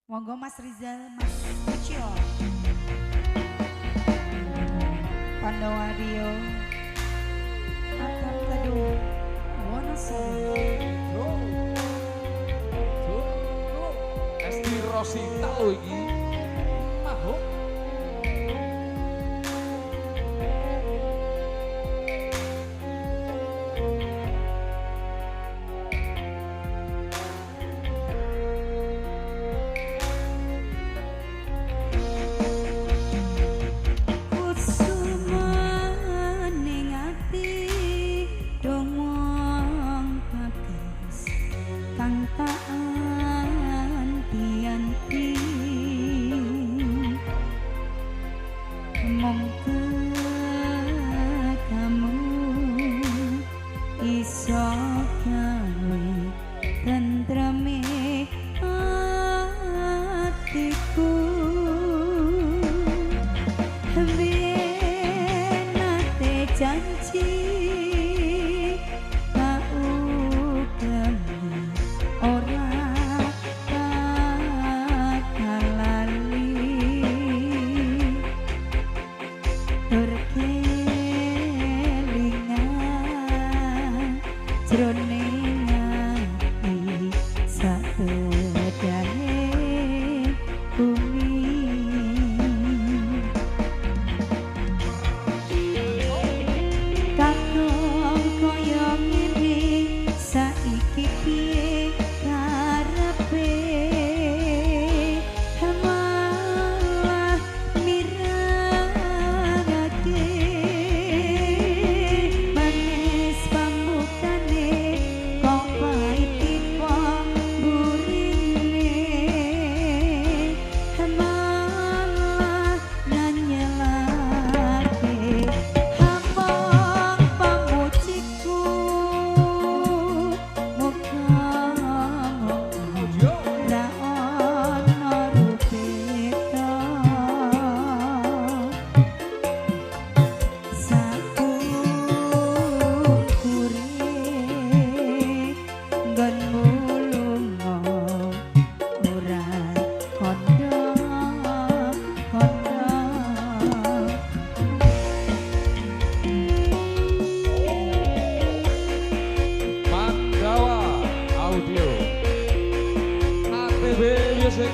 Monggo Mas Rizal, Mas Ucio, Pandawario, Atam Teduh, Wonosobo. Esti Rosita lho iki. Mahuk. Tentreme hatiku biyen nate janji tak utami ora bakal lali berkelingan jroning ati sabedahe bumi kakung koyo ngene saiki piye karepe malah miragake manis pamukane kok pahit tipe burine malah nanyelake hampa pamuciku muka-muka ra ono rupeta sakukure nggonmu lunga ora kondo-kondo. Pandawa Audio. ATB Music.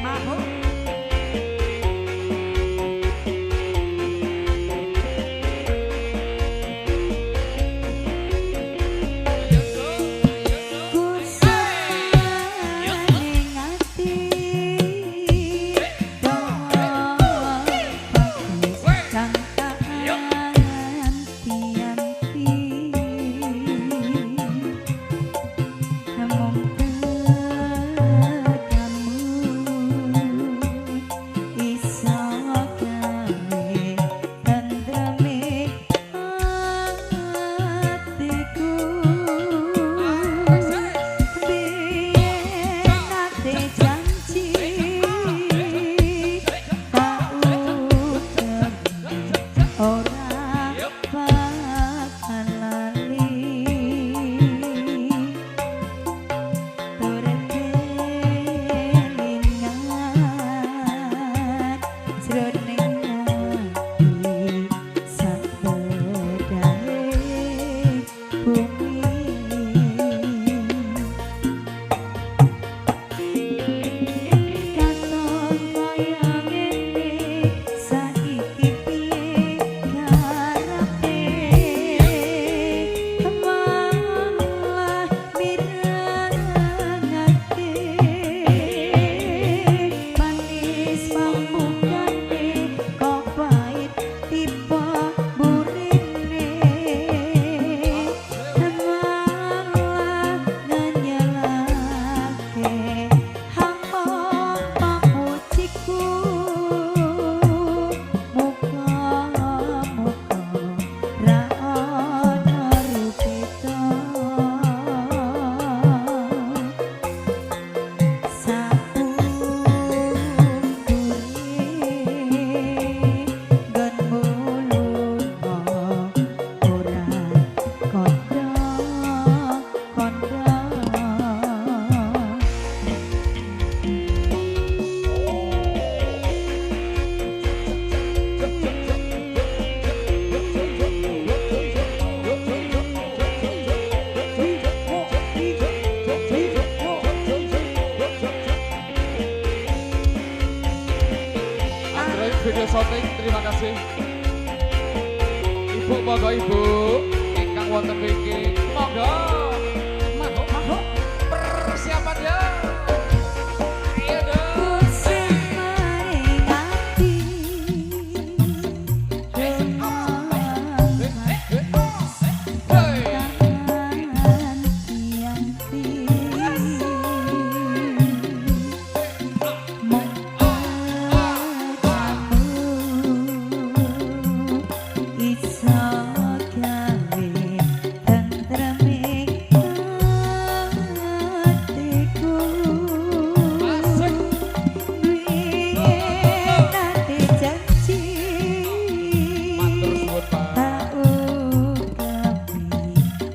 Mahuk ning ati terima kasih. Ibu monggo ibu ingkang wonten mriki. Monggo. Mahuk persiapan ya. Ayo dong. Kusuk maring ati Hey. Tangan Yanti Iso gawe tentreme hatiku Asik. duwe nate janji Matur suwun Pak. tak ukapi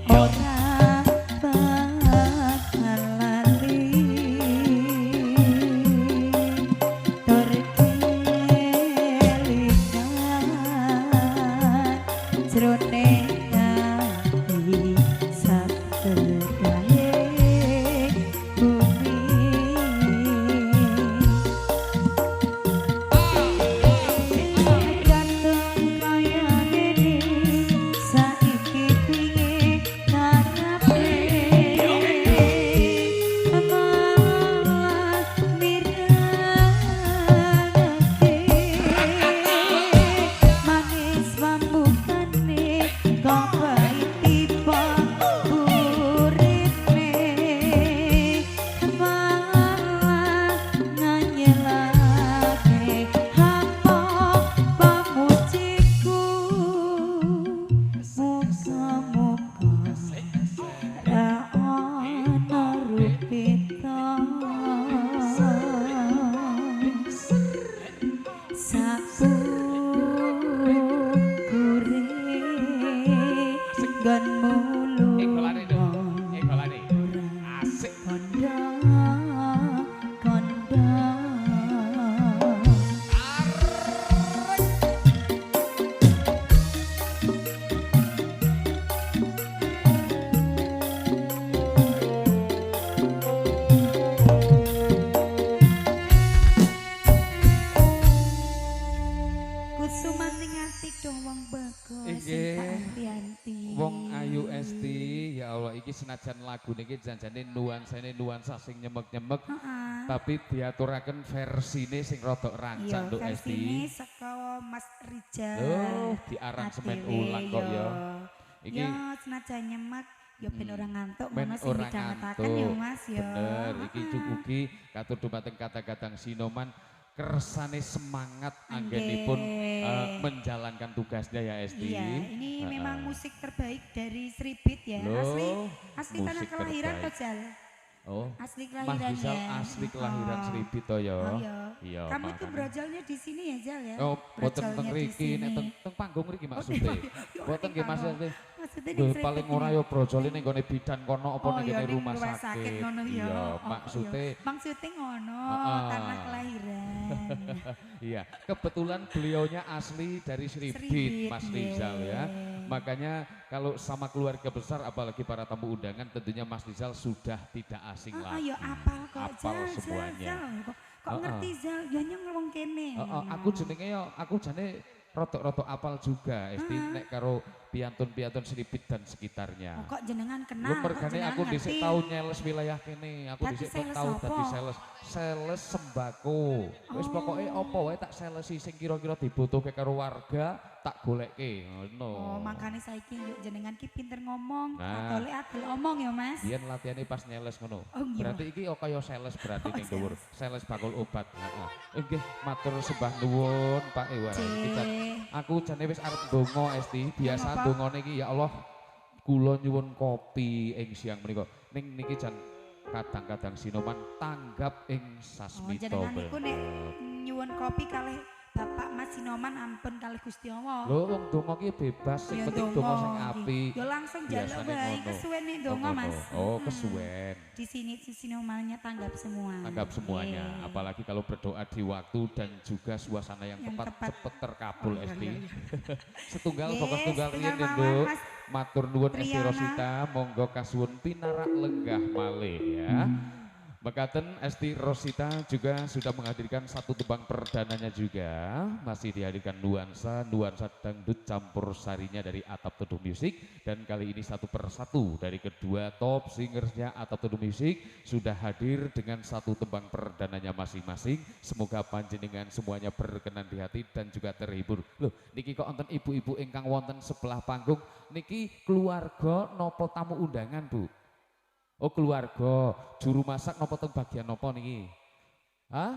ora bakal lali tur kelingan jroning ati satedahe bumi gantung kaya ngene saiki piye karepe malah mirengake manis pambukane kok pahit tiba uripne malah nganyelake apa pamujiku muga-muga ra ana rupita sapukure nggonmu Engkolane dong. Engkolane. Asik. kondo kondo kusuman ning ati dong wong bagus Inggih. anti-anti Wong Ayu Esti, ya Allah, iki senajan lagu niki janjane nuansa sing nyemek-nyemek, heeh tapi diaturaken versine sing rada rancak Nduk versine Esti. saka Mas Rijal Loh, diaransemen ADW, ulang kok ya. Iki ya senajan nyemek ya ben ora ngantuk men ngono sing ora didangetaken ya ngantuk. Mas ya Bener, iki Heeh. cukugi katur dumateng kata-katang Sinoman kersane semangat anggenipun Nggih. menjalankan tugasnya ya Esti. Iya, ini Heeh. memang musik terbaik dari Sribit ya. Loh, asli tanah musik kelahiran terbaik. kok Jal. Oh, Asli Mas kelahiran Rizal ya. asli kelahiran Oh. Sribit to ya. Oh iya. Iya, Kamu tuh makanya. brojolnya di sini ya Jal ya? Oh, boten Brojolnya teng di mriki, nek sini. teng panggung mriki Oh, maksudnya. iya, Boten nggih panggung. maksudnya. Maksudnya Lho, di paling Sribit ora ini. ya brojole ning gone bidan kono apa Oh ning iya, gone ning rumah sakit. ngono ya. Iya, Oh, maksudnya iya. Maksudnya ngono, Heeh. tanah kelahiran. iya, kebetulan beliaunya asli dari Sribit, Sribit, Mas Rizal ya. nggih. Makanya kalau sama keluarga besar apalagi para tamu undangan tentunya Mas Rizal sudah tidak asing lagi. Ya apal kok Apal Jal, semuanya. Jal. Kok Heeh. ngerti Zal, ya nyong ngomong kene. Aku jenenge yo, aku jane rotok-rotok apal juga, Esti nek karo piantun-piantun Sribit dan sekitarnya. Oh, kok jenengan kenal? Lu kok mergane jenengan aku dhisik ngerti? tau nyeles wilayah kene, aku Dadi dhisik sales tau apa? dadi sales sembako. Wis Oh. pokoke apa wae tak selesi sing kira-kira dibutuhke karo warga, tak golekke ngono. Oh, makanya saiki yuk jenengan ki pinter ngomong, Nah. atole adil omong ya, Mas. Biyen latihane pas nyeles ngono. Oh, iya. Berarti iki kaya sales berarti Oh, ning dhuwur. sales. Sales bakul obat. Heeh. Nggih, matur sembah nuwun Pak Iwan. Aku jane wis arep ndonga Esti. Biasa Apa? ndongane iki ya Allah kula nyuwun kopi ing siang menika. Ning niki jan kadang-kadang Sinoman tanggap ing Oh, sasmita. jenengan niku nek nyuwun kopi kalih Bapak Mas Sinoman ampun kalih Gusti Allah. Lho wong donga ki bebas, sing Ya, penting donga donga sing iki. apik. Ya langsung jaluk Biasane wae ngono. kesuwen nek Oh, donga, ngono. Mas. Oh, Mm-mm. kesuwen. Di sini Sinomannya tanggap semua. Anggap semuanya, Iya. apalagi kalau berdoa di waktu dan juga suasana yang Yang tepat, tepat. cepet terkabul Oh, iya, Esti. iya, iya. Setunggal Yes, fokus tunggal setunggal riyen mawon, Nduk. Mas Matur nuwun Esti Triana. Rosita, monggo kasuwun pinarak lenggah malih ya. Bekaten Esti Rosita juga sudah menghadirkan satu tebang perdananya juga. Masih dihadirkan nuansa dangdut campur sarinya dari Atap Teduh Music. Dan kali ini satu persatu dari kedua top singersnya Atap Teduh Music sudah hadir dengan satu tembang perdananya masing-masing. Semoga panjenengan semuanya berkenan di hati dan juga terhibur. Loh, niki kok wonten ibu-ibu ingkang wonten sebelah panggung. Niki keluarga nopo tamu undangan, Bu? Oh keluarga, juru masak nopo teng bagian nopo niki? Hah?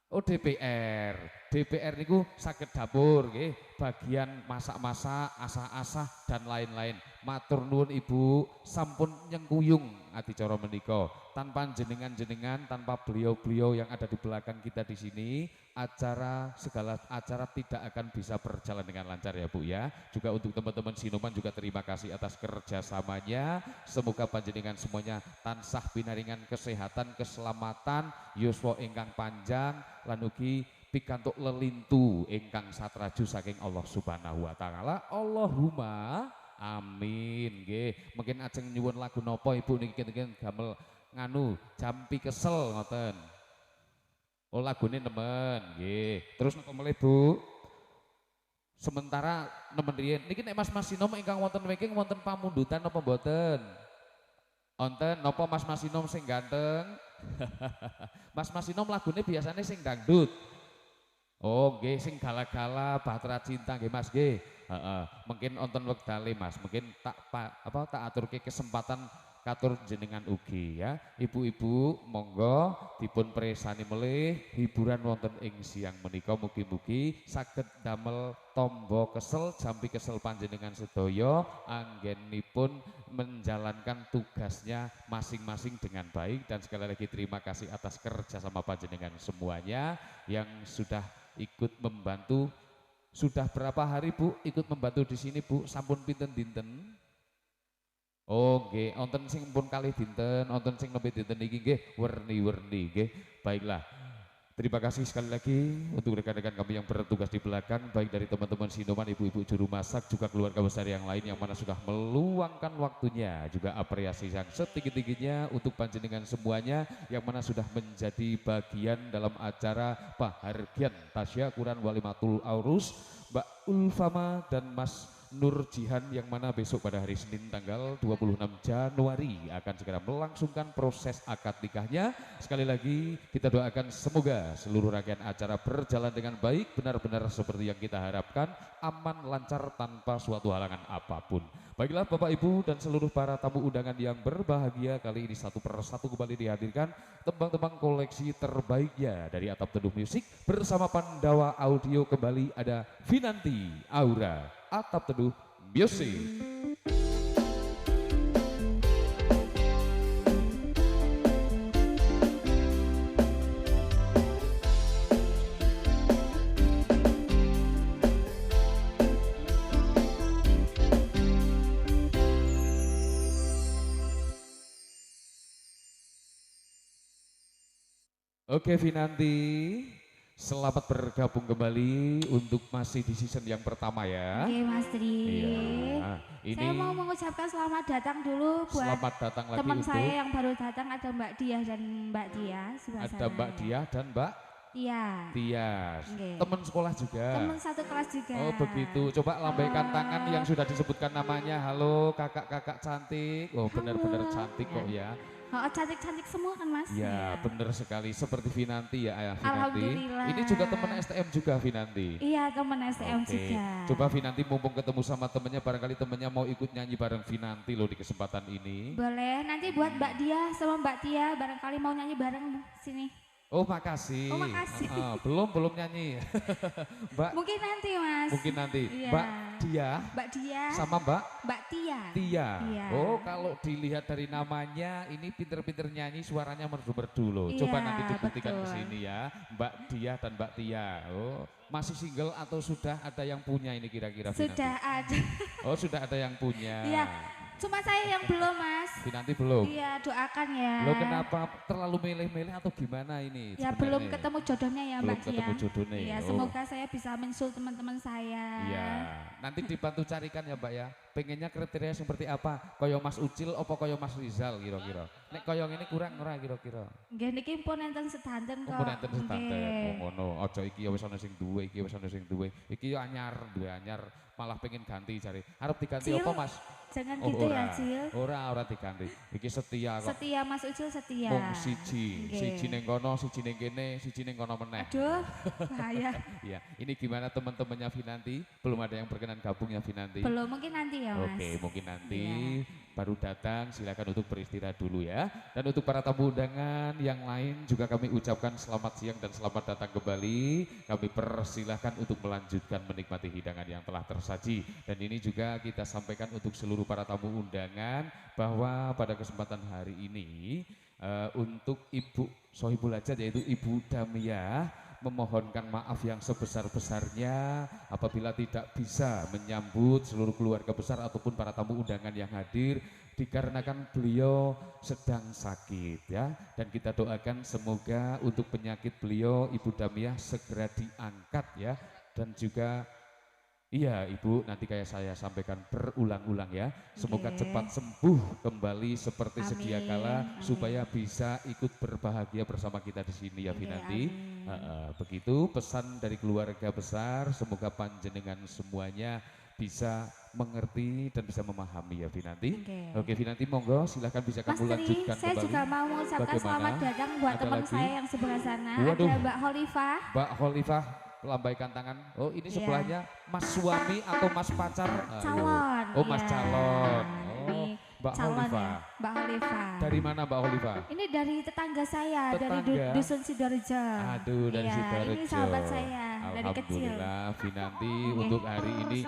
Oh DPR. DPR niku saged dapur nggih, bagian masak-masak, asah-asah dan lain-lain. Matur nuwun Ibu, sampun nyengkuyung adicara menika. Tanpa jenengan-jenengan, tanpa beliau-beliau yang ada di belakang kita di sini, segala acara tidak akan bisa berjalan dengan lancar ya Bu ya. Juga untuk teman-teman Sinoman juga terima kasih atas kerjasamanya. Semoga panjenengan semuanya tansah pinaringan kesehatan, keselamatan, yuswa ingkang panjang, lan ugi pikantuk lelintu ingkang satraju saking Allah Subhanahu wa taala. Allahumma amin nggih. Mungkin ajeng nyuwun lagu napa Ibu niki gamel nganu jampi kesel ngoten. Oh lagune nemen nggih. Terus napa melih Bu? Sementara nemen riyen niki nek Mas Sinom ingkang wonten making wonten pamundutan napa mboten? Wonten napa Mas Sinom sing ganteng? Mas Sinom lagune biasanya sing dangdut. Oh nggih sing gala-gala Bahtera Cinta nggih Mas nggih. Heeh. Mungkin wonten wektale Mas, mungkin tak aturke kesempatan katur jenengan ugi ya. Ibu-ibu monggo dipun presani melih hiburan wonten ing siang menika mugi-mugi saged damel tombo kesel jampi kesel panjenengan sedaya anggenipun menjalankan tugasnya masing-masing dengan baik. Dan sekali lagi terima kasih atas kerja sama panjenengan semuanya yang sudah ikut membantu. Sudah berapa hari Bu ikut membantu di sini Bu? Sampun pinten dinten? Oh nggih, wonten sing pun kalih dinten, wonten sing nembe dinten iki nggih werni-werni nggih. Baiklah. Terima kasih sekali lagi untuk rekan-rekan kami yang bertugas di belakang, baik dari teman-teman Sinoman, ibu-ibu juru masak, juga keluarga besar yang lain yang mana sudah meluangkan waktunya, juga apresiasi yang setinggi-tingginya untuk panjenengan semuanya yang mana sudah menjadi bagian dalam acara pahargyan tasyakuran walimatul aurus Mbak Ulfama dan Mas Nur Jihan yang mana besok pada hari Senin tanggal 26 Januari akan segera melangsungkan proses akad nikahnya. Sekali lagi kita doakan semoga seluruh rangkaian acara berjalan dengan baik, benar-benar seperti yang kita harapkan, aman, lancar, tanpa suatu halangan apapun. Baiklah Bapak Ibu dan seluruh para tamu undangan yang berbahagia, kali ini satu persatu kembali dihadirkan tembang-tembang koleksi terbaiknya dari Atap Teduh Music bersama Pandawa Audio. Kembali ada Vinanti Aura Atap Teduh Music. Oke Vinanti, selamat bergabung kembali untuk masih di season yang pertama ya. Oke Mas Tri. Iya. Saya mau mengucapkan selamat datang dulu buat selamat datang lagi teman untuk saya yang baru datang, ada Mbak Diah dan Mbak Tia. ada Mbak Diah dan Mbak Tia. Tias, teman sekolah juga. Teman satu kelas juga. Oh begitu, coba lambaikan tangan yang sudah disebutkan namanya. Halo kakak-kakak cantik. Oh benar-benar cantik kok ya. Oh cantik-cantik semua kan Mas? Ya benar sekali, seperti Vinanti ya Ayah Vinanti. Alhamdulillah. Ini juga teman STM juga Vinanti. Iya teman STM juga. Coba Vinanti mumpung ketemu sama temennya, barangkali temennya mau ikut nyanyi bareng Vinanti loh di kesempatan ini. Boleh, nanti buat Mbak Diah sama Mbak Tia barangkali mau nyanyi bareng sini. Oh makasih. Oh makasih. Belum nyanyi. Mbak. Mungkin nanti Mas. Mungkin nanti. Iya. Mbak Dia. Sama Mbak Tia. Tia. Iya. Oh kalau dilihat dari namanya ini pinter-pinter nyanyi, suaranya merdu-merdu loh. Iya, Coba nanti dibuktikan betul. ke sini ya. Mbak Dia dan Mbak Tia. Oh masih single atau sudah ada yang punya ini kira-kira? Sudah Vinanti? ada. Oh sudah ada yang punya. Iya. Cuma saya yang belum, Mas. Finanti belum? Iya, doakan ya. Lo kenapa terlalu milih-milih atau gimana ini? Ya sebenarnya? belum ketemu jodohnya ya, Belum Mbak ketemu Cia. jodohnya. Iya, Oh. semoga saya bisa mensul teman-teman saya. Iya, nanti dibantu carikan ya Mbak ya. Pengennya kriteria seperti apa? Koyo Mas Ucil apa koyo Mas Rizal kira-kira? Nek koyo ini kurang ora kira-kira? Nggih niki pun enten sedanten kok. Mumpun enten standar. Nggih. Oh ngono, aja iki ya wis ana sing duwe, iki wis ana sing duwe. Iki ya anyar, duwe anyar, malah pengen ganti cari. Arep diganti Cil, apa Mas? Jangan Oh, gitu ya, ora. Cil. Ora diganti. Iki setia kok. Setia Mas Ucil setia. Wong siji, Nggih. siji ning kono, siji ning kene, siji ning kono meneh. Aduh, bahaya. Iya, ini gimana teman-temannya Finanti? Belum ada yang berkenan gabung ya Finanti? Belum mungkin nanti ya, Mas. Oke, mungkin nanti Iya. baru datang, silakan untuk beristirahat dulu ya. Dan untuk para tamu undangan yang lain juga kami ucapkan selamat siang dan selamat datang kembali. Kami persilahkan untuk melanjutkan menikmati hidangan yang telah tersaji. Dan ini juga kita sampaikan untuk seluruh para tamu undangan bahwa pada kesempatan hari ini untuk Ibu Sohibul Hajat yaitu Ibu Damiah memohonkan maaf yang sebesar-besarnya apabila tidak bisa menyambut seluruh keluarga besar ataupun para tamu undangan yang hadir dikarenakan beliau sedang sakit ya, dan kita doakan semoga untuk penyakit beliau Ibu Damiah segera diangkat ya, dan juga iya Ibu, nanti kayak saya sampaikan berulang-ulang ya, semoga Oke. cepat sembuh kembali seperti Amin, sedia kala amin. supaya bisa ikut berbahagia bersama kita di sini ya Oke, Finanti. amin. Begitu pesan dari keluarga besar, semoga panjenengan semuanya bisa mengerti dan bisa memahami ya Finanti. Oke. Oke Finanti, monggo silahkan bisa Mas kamu Tri, lanjutkan saya kembali. juga mau mengucapkan Bagaimana? selamat datang buat Ada teman lagi? saya yang sebelah sana. Waduh. Ada Mbak Holifah. Mbak Khalifah, lambaikan tangan. Oh ini Iya. sebelahnya Mas suami atau Mas pacar? Ayo. Calon. Oh Mas Iya. calon. Oh Ini Mbak calon Khalifah. ya, Mbak Holifah. Dari mana Mbak Khalifah? Ini dari tetangga saya, dari Tetangga? Dusun Sidoarjo. Aduh dari Iya, Sidoarjo. ini sahabat saya dari kecil. Alhamdulillah Finanti Oke. untuk hari ini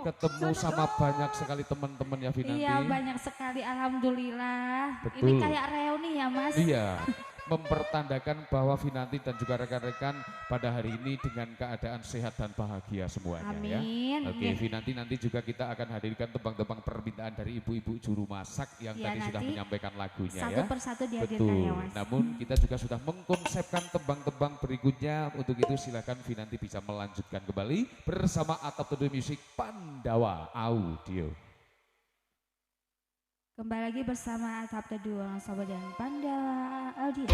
ketemu sama banyak sekali teman-teman ya Finanti. Iya banyak sekali, alhamdulillah. Betul. Ini kayak reuni ya Mas. Iya, mempertandakan bahwa Finanti dan juga rekan-rekan pada hari ini dengan keadaan sehat dan bahagia semuanya ya. Amin. Oke, Nggih. Finanti nanti juga kita akan hadirkan tebang-tebang permintaan dari ibu-ibu juru masak yang Iya, tadi sudah nanti menyampaikan lagunya Satu ya. persatu dihadirkan Betul. ya Mas. Namun kita juga sudah mengkonsepkan tebang-tebang berikutnya. Untuk itu silakan Finanti bisa melanjutkan kembali bersama Atap Teduh Musik Pandawa Audio. Kembali lagi bersama Atap Teduh Sobat dan Pandawa Audio.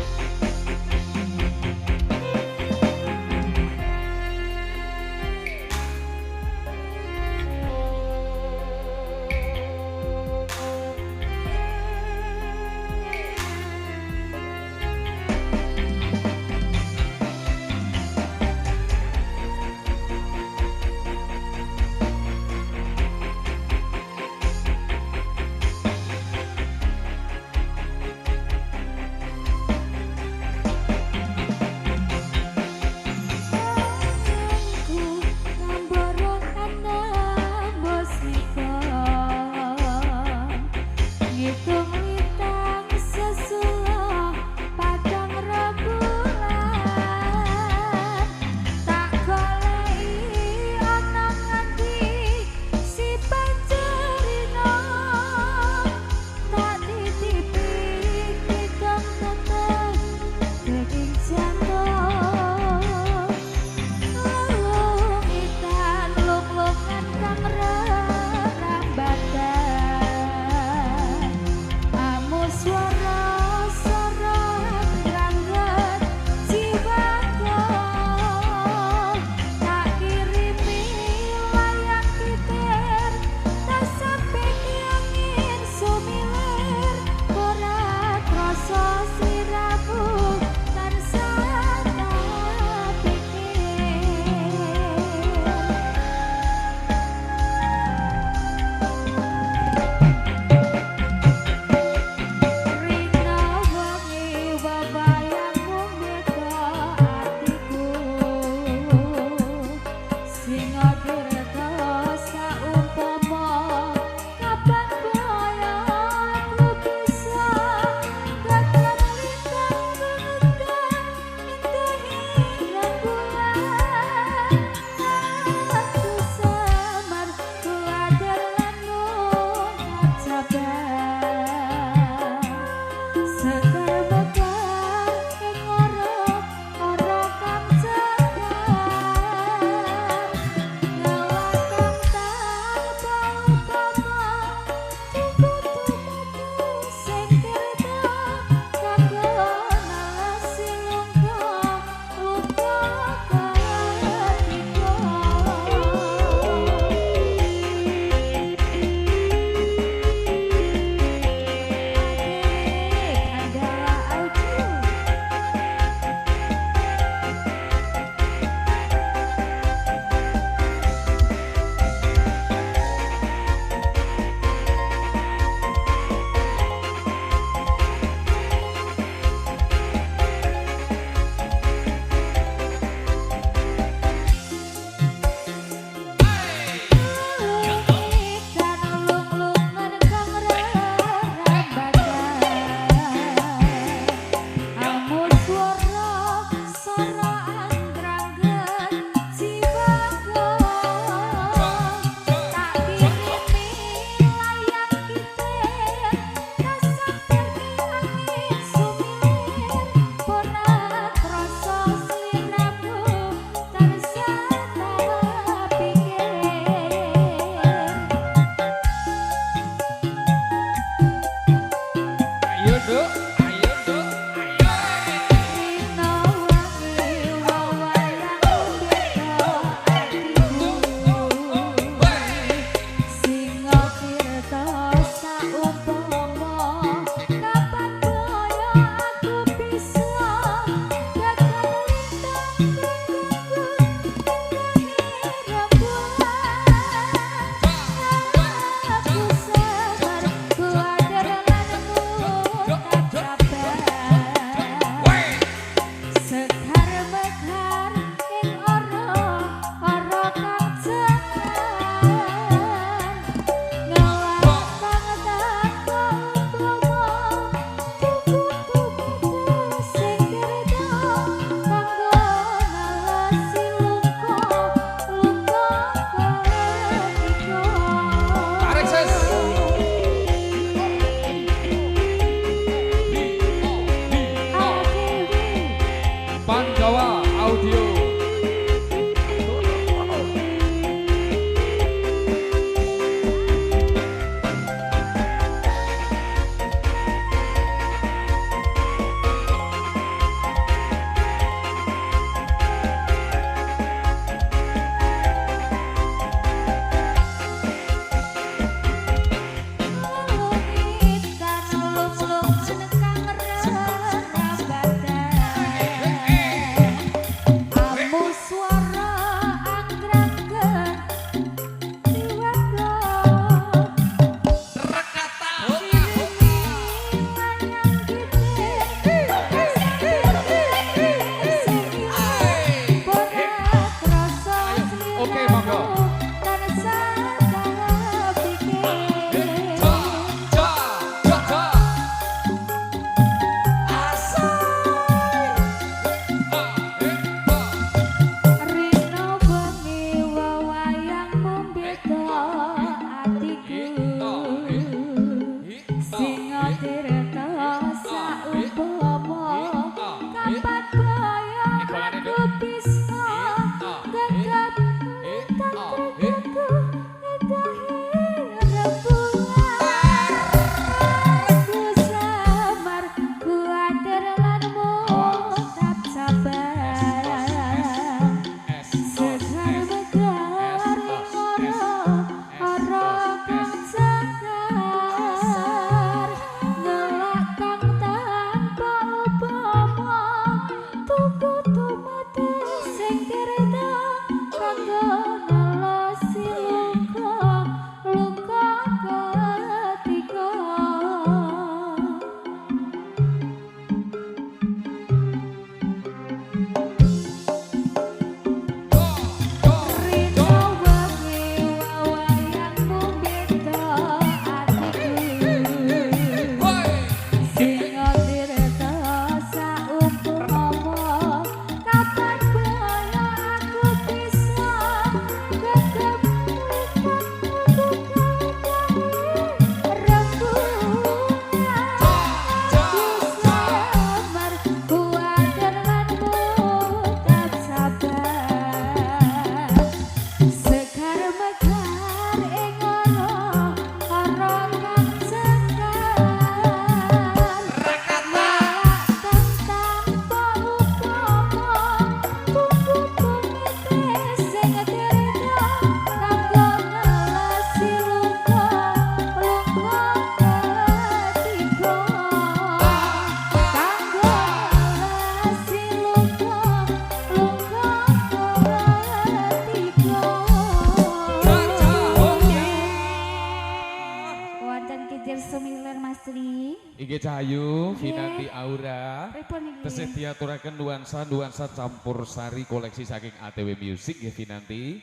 Nggih Cahayu, Vinanti Aura. Pripun iki? Tesih diaturaken nuansa campur sari koleksi saking ATW Music nggih Vinanti.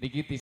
Niki